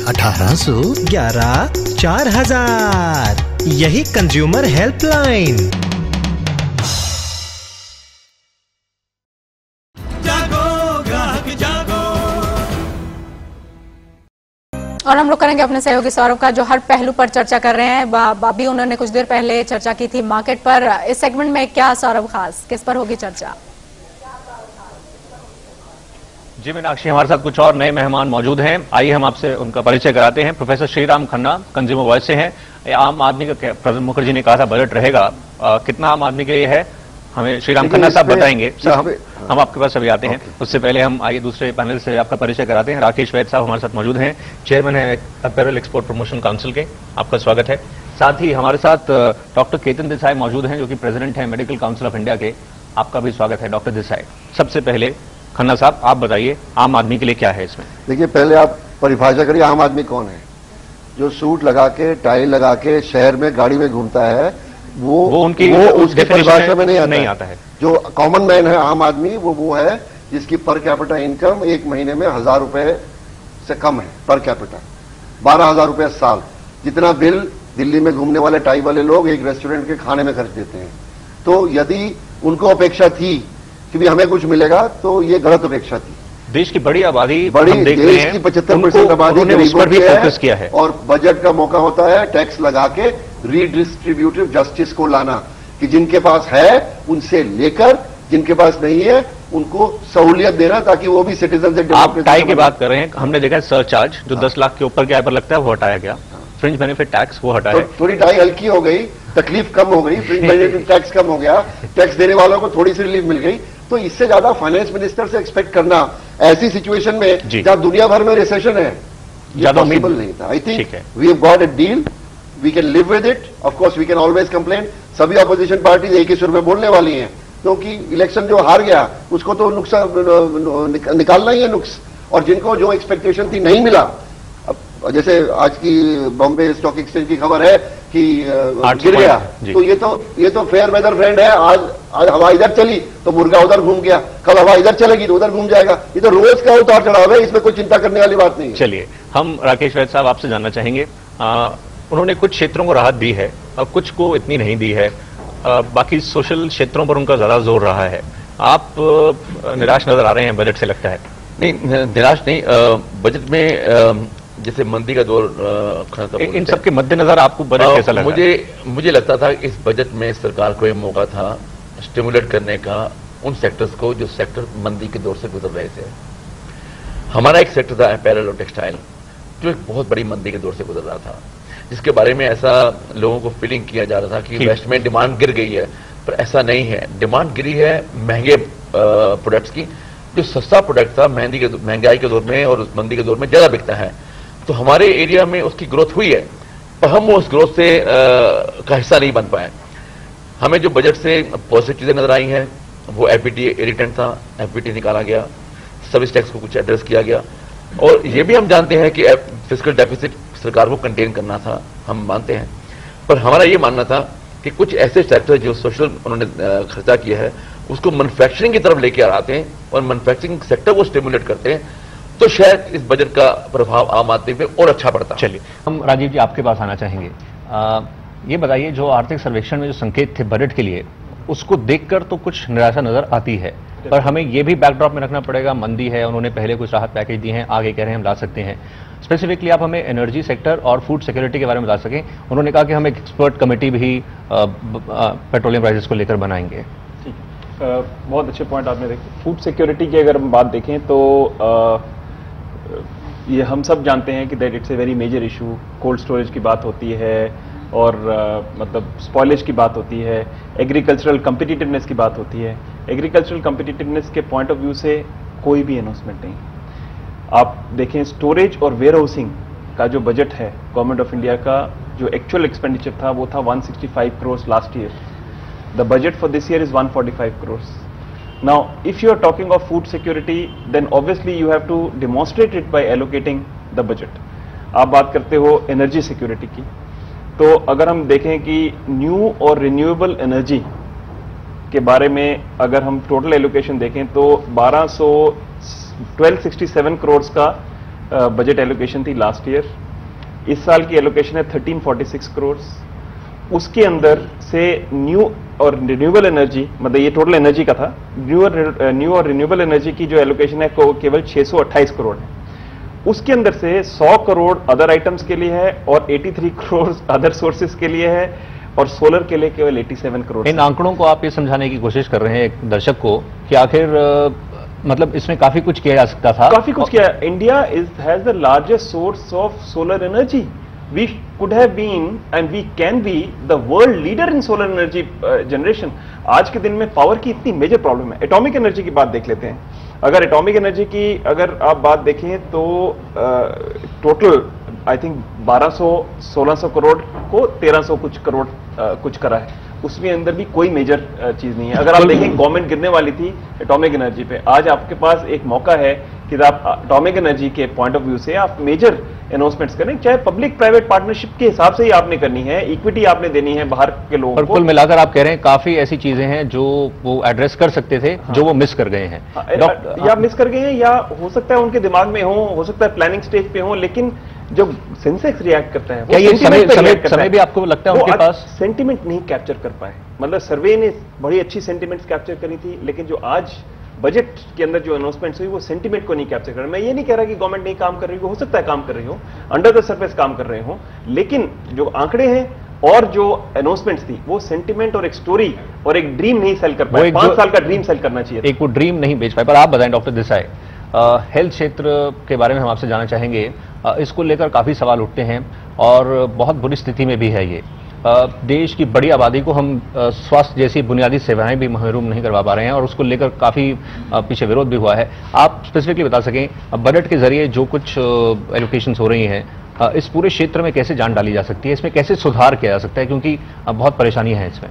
1800 11 4000। यही consumer helpline. और हम लोग करेंगे अपने सहयोगी सौरभ का, जो हर पहलू पर चर्चा कर रहे हैं। अभी उन्होंने कुछ देर पहले चर्चा की थी मार्केट पर। इस सेगमेंट में क्या सौरभ, खास किस पर होगी चर्चा? जी मीनाक्षी, हमारे साथ कुछ और नए मेहमान मौजूद हैं। आइए हम आपसे उनका परिचय कराते हैं। Professor Shriram Khanna consumer voice से हैं। आम आदमी का, प्रधान मुखर्जी ने कहा था बजट रहेगा, कितना आम आदमी के लिए है, हमें श्रीराम खन्ना साहब बताएंगे। सर हम आपके पास अभी आते हैं। उससे पहले हम आइए दूसरे पैनल से आपका परिचय कराते हैं। राकेश वैद साहब हमारे साथ मौजूद हैं, चेयरमैन है अपैरल एक्सपोर्ट प्रमोशन काउंसिल के। आपका स्वागत है। साथ ही हमारे साथ डॉक्टर केतन देसाई मौजूद हैं, जो कि प्रेसिडेंट है मेडिकल काउंसिल ऑफ इंडिया के। आपका भी स्वागत है डॉक्टर देसाई। सबसे पहले खन्ना साहब, आप बताइए आम आदमी के लिए क्या है इसमें? देखिए, पहले आप परिभाषा करिए आम आदमी कौन है। जो सूट लगा के, टाई लगा के शहर में गाड़ी में घूमता है, वो उसकी परिभाषा में नहीं आता है। जो कॉमन मैन है आम आदमी, वो है जिसकी पर कैपिटा इनकम एक महीने में 1000 रुपए से कम है। पर कैपिटा 12,000 रुपए साल, जितना बिल दिल्ली में घूमने वाले टाई वाले लोग एक रेस्टोरेंट के खाने में खर्च देते हैं। तो यदि उनको अपेक्षा थी कि भी हमें कुछ मिलेगा, तो ये गलत अपेक्षा थी। देश की बड़ी आबादी, बड़ी देश की 75% आबादी गरीबों पर भी फोकस किया है। और बजट का मौका होता है टैक्स लगा के रीडिस्ट्रीब्यूटिव जस्टिस को लाना, कि जिनके पास है उनसे लेकर, जिनके पास नहीं है उनको सहूलियत देना, ताकि वो भी सिटीजन से। आप टाई की बात कर रहे हैं, हमने देखा है सरचार्ज जो 10 लाख के ऊपर के आय पर लगता है वो हटाया गया। फ्रिंज बेनिफिट टैक्स वो हटाया। थोड़ी टाई हल्की हो गई, तकलीफ कम हो गई, फ्रिंज बेनिफिट टैक्स कम हो गया, टैक्स देने वालों को थोड़ी सी रिलीफ मिल गई। तो इससे ज्यादा फाइनेंस मिनिस्टर से एक्सपेक्ट करना ऐसी सिचुएशन में जहां दुनिया भर में रिसेशन है, ज्यादा पॉसिबल नहीं था। I think we have got a deal, we can live with it. Of course we can always complain. सभी ऑपोजिशन पार्टीज एक ही सुर में बोलने वाली हैं, क्योंकि इलेक्शन जो हार गया उसको तो नुकसान निकालना ही है नुक्स। और जिनको जो एक्सपेक्टेशन थी नहीं मिला, जैसे आज की बॉम्बे स्टॉक एक्सचेंज की खबर है कि गिर गया, तो ये तो फेयर वेदर फ्रेंड है। आज हवा इधर चली तो मुर्गा उधर घूम गया, कल हवा इधर चलेगी तो उधर घूम जाएगा। ये तो रोज का उतार चढ़ाव है, इसमें कोई चिंता करने वाली बात नहीं है। चलिए, हम राकेश वैद साहब आपसे जानना चाहेंगे। उन्होंने कुछ क्षेत्रों को राहत दी है और कुछ को इतनी नहीं दी है। बाकी सोशल क्षेत्रों पर उनका ज्यादा जोर रहा है। आप निराश नजर आ रहे हैं बजट से, लगता है? नहीं, निराश नहीं। बजट में जैसे मंदी का दौर इन सबके मद्देनजर आपको बजट कैसा लगा? मुझे लगता था इस बजट में सरकार को एक मौका था स्टिमुलेट करने का उन सेक्टर्स को जो सेक्टर मंदी के दौर से गुजर रहे थे। हमारा एक सेक्टर था अपैरल और टेक्सटाइल, जो एक बहुत बड़ी मंदी के दौर से गुजर रहा था, जिसके बारे में ऐसा लोगों को फीलिंग किया जा रहा था कि वेस्ट में डिमांड गिर गई है, पर ऐसा नहीं है। डिमांड गिरी है महंगे प्रोडक्ट्स की। जो सस्ता प्रोडक्ट था महंगाई के दौर में और मंदी के दौर में ज्यादा बिकता है, तो हमारे एरिया में उसकी ग्रोथ हुई है, पर हम उस ग्रोथ से का हिस्सा नहीं बन पाए। हमें जो बजट से पॉजिटिव चीजें नजर आई हैं वो एफबीटी इरिटेंट था, एफबीटी निकाला गया, सर्विस टैक्स को कुछ एड्रेस किया गया। और ये भी हम जानते हैं कि फिस्कल डेफिसिट सरकार को कंटेन करना था, हम मानते हैं। पर हमारा ये मानना था कि कुछ ऐसे सेक्टर जो सोशल उन्होंने खर्चा किया है उसको मैन्युफैक्चरिंग की तरफ लेके आते हैं और मैन्युफैक्चरिंग सेक्टर को स्टिमुलेट करते हैं, तो शायद इस बजट का प्रभाव आम आदमी पे और अच्छा पड़ता। चलिए, हम राजीव जी आपके पास आना चाहेंगे। ये बताइए, जो आर्थिक सर्वेक्षण में जो संकेत थे बजट के लिए, उसको देखकर तो कुछ निराशा नजर आती है, पर हमें ये भी बैकड्रॉप में रखना पड़ेगा, मंदी है, उन्होंने पहले कुछ राहत पैकेज दिए हैं, आगे कह रहे हैं हम ला सकते हैं। स्पेसिफिकली आप हमें एनर्जी सेक्टर और फूड सिक्योरिटी के बारे में बता सकें। उन्होंने कहा कि हम एक एक्सपर्ट कमेटी भी पेट्रोलियम प्राइसेस को लेकर बनाएंगे। बहुत अच्छे पॉइंट आपने देखे। फूड सिक्योरिटी की अगर हम बात देखें तो ये हम सब जानते हैं कि that it's a very major issue. Cold storage की बात होती है और मतलब स्पॉइलेज की बात होती है, एग्रीकल्चरल कम्पिटिटिवनेस की बात होती है। एग्रीकल्चरल कम्पिटिटिवनेस के पॉइंट ऑफ व्यू से कोई भी अनाउंसमेंट नहीं। आप देखें स्टोरेज और वेयर हाउसिंग का जो बजट है गवर्नमेंट ऑफ इंडिया का, जो एक्चुअल एक्सपेंडिचर था वो था 165 crore last year. The budget for this year is 145 crore. Now, if you are talking of food security, then obviously you have to demonstrate it by allocating the budget. आप बात करते हो energy security की, तो अगर हम देखें कि न्यू और रिन्यूएबल एनर्जी के बारे में अगर हम टोटल एलोकेशन देखें तो 1267 करोड़ का बजट एलोकेशन थी लास्ट ईयर। इस साल की एलोकेशन है 1346 करोड़। उसके अंदर से न्यू और रिन्यूएबल एनर्जी, मतलब ये टोटल एनर्जी का था, न्यू और रिन्यूएबल एनर्जी की जो एलोकेशन है केवल 628 करोड़ है। उसके अंदर से 100 करोड़ अदर आइटम्स के लिए है और 83 करोड़ अदर सोर्सेज के लिए है और सोलर के लिए केवल 87 करोड़। इन आंकड़ों को आप ये समझाने की कोशिश कर रहे हैं एक दर्शक को कि आखिर मतलब इसमें काफी कुछ किया जा सकता था। काफी कुछ किया। India has the largest source of solar energy. We could have been and we can be the world leader in solar energy generation. आज के दिन में पावर की इतनी मेजर प्रॉब्लम है। एटॉमिक एनर्जी की बात देख लेते हैं। अगर एटॉमिक एनर्जी की अगर आप बात देखें तो टोटल आई थिंक 1200-1600 करोड़ को 1300 कुछ करोड़ कुछ करा है। उसमें अंदर भी कोई मेजर चीज नहीं है। अगर आप देखें गवर्नमेंट गिरने वाली थी एटॉमिक एनर्जी पे, आज आपके पास एक मौका है कि आप एटॉमिक एनर्जी के पॉइंट ऑफ व्यू से आप मेजर अनाउंसमेंट्स करें, चाहे पब्लिक प्राइवेट पार्टनरशिप के हिसाब से ही आपने करनी है, इक्विटी आपने देनी है बाहर के लोगों को। कुल मिलाकर आप कह रहे हैं काफी ऐसी चीजें हैं जो वो एड्रेस कर सकते थे, जो वो मिस कर गए हैं। या मिस कर गए हैं या हो सकता है उनके दिमाग में हो सकता है प्लानिंग स्टेज पे हो, लेकिन जो सेंसेक्स रिएक्ट करता है, क्या ये समय भी आपको लगता है उनके पास सेंटिमेंट नहीं कैप्चर कर पाए? मतलब सर्वे ने बड़ी अच्छी सेंटिमेंट्स कैप्चर करी थी, लेकिन जो आज बजट के अंदर जो अनाउंसमेंट्स हुई वो सेंटिमेंट को नहीं कैप्चर कर रहा। मैं ये नहीं कह रहा कि गवर्नमेंट नहीं काम कर रही हो सकता है काम कर रही हो, अंडर द सरफेस काम कर रहे हो, लेकिन जो आंकड़े हैं और जो अनाउंसमेंट्स थी वो सेंटिमेंट और एक स्टोरी और एक ड्रीम नहीं सेल कर पाए। 5 साल का ड्रीम सेल करना चाहिए, एक वो ड्रीम नहीं बेच पाए। पर आप बताएं डॉक्टर देसाई, हेल्थ क्षेत्र के बारे में हम आपसे जानना चाहेंगे। इसको लेकर काफी सवाल उठते हैं और बहुत बुरी स्थिति में भी है ये। देश की बड़ी आबादी को हम स्वास्थ्य जैसी बुनियादी सेवाएं भी महरूम नहीं करवा पा रहे हैं और उसको लेकर काफी पीछे विरोध भी हुआ है। आप स्पेसिफिकली बता सकें बजट के जरिए जो कुछ एलोकेशंस हो रही हैं इस पूरे क्षेत्र में कैसे जान डाली जा सकती है, इसमें कैसे सुधार किया जा सकता है, क्योंकि बहुत परेशानी है इसमें।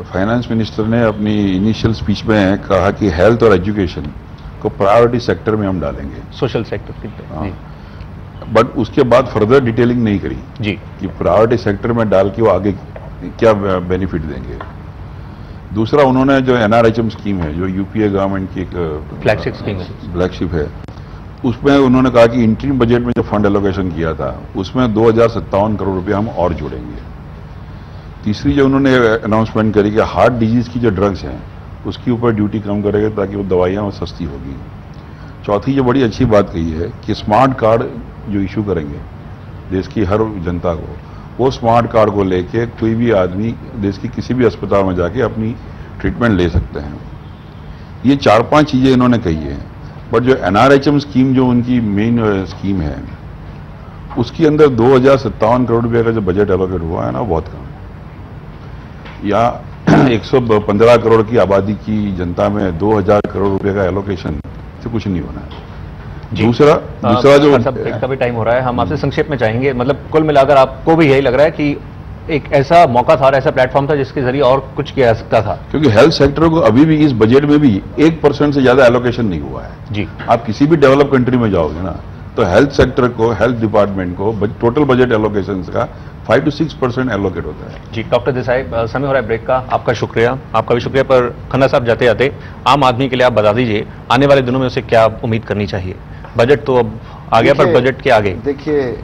फाइनेंस मिनिस्टर ने अपनी इनिशियल स्पीच में कहा कि हेल्थ और एजुकेशन को प्रायोरिटी सेक्टर में हम डालेंगे, सोशल सेक्टर। बट उसके बाद फर्दर डिटेलिंग नहीं करी जी कि प्रायोरिटी सेक्टर में डाल के वो आगे क्या बेनिफिट देंगे। दूसरा, उन्होंने जो एनआरएचएम स्कीम है, जो यूपीए गवर्नमेंट की एक फ्लैगशिप स्कीम है, फ्लैगशिप है, उसमें उन्होंने कहा कि इंटरिम बजट में जो फंड एलोकेशन किया था उसमें 2057 करोड़ रुपए हम और जोड़ेंगे। तीसरी जो उन्होंने अनाउंसमेंट करी कि हार्ट डिजीज की जो ड्रग्स हैं उसके ऊपर ड्यूटी कम करेंगे ताकि वो दवाइयाँ सस्ती होगी। चौथी जो बड़ी अच्छी बात कही है कि स्मार्ट कार्ड जो इशू करेंगे देश की हर जनता को, वो स्मार्ट कार्ड को लेके कोई भी आदमी देश की किसी भी अस्पताल में जाके अपनी ट्रीटमेंट ले सकते हैं। ये 4-5 चीजें इन्होंने कही हैं। बट जो एनआरएचएम स्कीम जो उनकी मेन स्कीम है उसके अंदर 2057 करोड़ रुपए का जो बजट एलोकेट हुआ है ना, बहुत कम। या 115 करोड़ की आबादी की जनता में 2000 करोड़ रुपए का एलोकेशन से कुछ नहीं होना है। दूसरा जो का भी टाइम हो रहा है, हम आपसे संक्षेप में चाहेंगे, मतलब कुल मिलाकर आपको भी यही लग रहा है कि एक ऐसा मौका था और ऐसा प्लेटफॉर्म था जिसके जरिए और कुछ किया जा सकता था? क्योंकि हेल्थ सेक्टर को अभी भी इस बजट में भी 1% से ज्यादा एलोकेशन नहीं हुआ है जी। आप किसी भी डेवलप कंट्री में जाओगे ना तो हेल्थ सेक्टर को, हेल्थ डिपार्टमेंट को टोटल बजट एलोकेशन का 5 to 6% एलोकेट होता है। जी डॉक्टर देसाई, समय हो रहा है ब्रेक का। आपका शुक्रिया, आपका भी शुक्रिया। पर खन्ना साहब, जाते जाते आम आदमी के लिए आप बता दीजिए आने वाले दिनों में उसे क्या उम्मीद करनी चाहिए? बजट तो अब आ गया, पर बजट के आगे देखिए,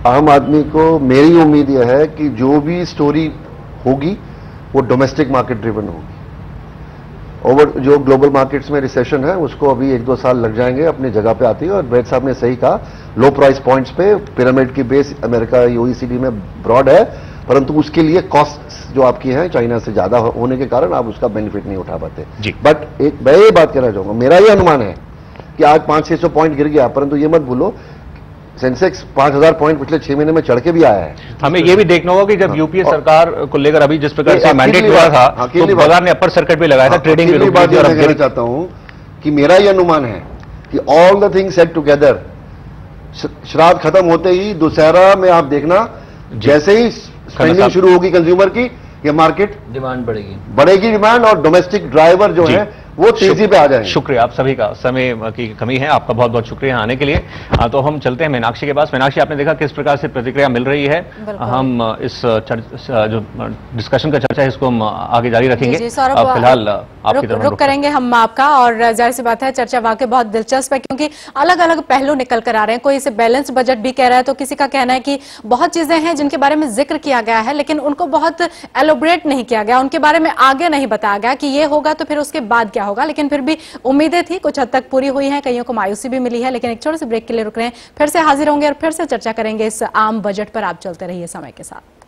आम आदमी को मेरी उम्मीद यह है कि जो भी स्टोरी होगी वो डोमेस्टिक मार्केट ड्रिवन होगी। ओवर जो ग्लोबल मार्केट्स में रिसेशन है उसको अभी 1-2 साल लग जाएंगे अपनी जगह पे आती है। और ब्रेड साहब ने सही कहा, लो प्राइस पॉइंट्स पे पिरामिड की बेस अमेरिका ओईसीडी में ब्रॉड है, परंतु उसके लिए कॉस्ट जो आपकी है चाइना से ज्यादा होने के कारण आप उसका बेनिफिट नहीं उठा पाते। बट एक मैं ये बात कहना चाहूंगा, मेरा ये अनुमान है कि आज 500-600 पॉइंट गिर गया, परंतु ये मत भूलो सेंसेक्स 5000 पॉइंट पिछले 6 महीने में चढ़ के भी आया है। हमें यह भी देखना होगा कि जब यूपीए सरकार को लेकर अभी जिस प्रकार से मैंडेट हुआ था तो बाजार ने अपर सर्किट भी लगाया था, ट्रेडिंग भी बात ये कहना चाहता हूं कि मेरा यह अनुमान है कि all the things set together, श्राद्ध खत्म होते ही दुशहरा में आप देखना जैसे ही स्पेंडिंग शुरू होगी कंज्यूमर की, ये मार्केट डिमांड बढ़ेगी डिमांड, और डोमेस्टिक ड्राइवर जो है वो तेजी पे आ जाएंगे। शुक्रिया, आप सभी का, समय की कमी है, आपका बहुत बहुत शुक्रिया आने के लिए। तो हम चलते हैं मीनाक्षी के पास। मीनाक्षी, आपने देखा किस प्रकार से प्रतिक्रिया मिल रही है। हम इस जो डिस्कशन का चर्चा है इसको हम आगे जारी रखेंगे। फिलहाल आपकी तरफ रुक करेंगे हम आपका, और जाहिर सी बात है चर्चा वाकई बहुत दिलचस्प है क्योंकि अलग अलग पहलू निकल कर आ रहे हैं। कोई इसे बैलेंस बजट भी कह रहा है, तो किसी का कहना है कि बहुत चीजें हैं जिनके बारे में जिक्र किया गया है लेकिन उनको बहुत एलोबरेट नहीं किया गया, उनके बारे में आगे नहीं बताया गया कि ये होगा तो फिर उसके बाद क्या होगा। लेकिन फिर भी उम्मीदें थी, कुछ हद तक पूरी हुई हैं, कईयों को मायूसी भी मिली है। लेकिन एक छोटे से ब्रेक के लिए रुक रहे हैं, फिर से हाजिर होंगे और फिर से चर्चा करेंगे इस आम बजट पर। आप चलते रहिए समय के साथ।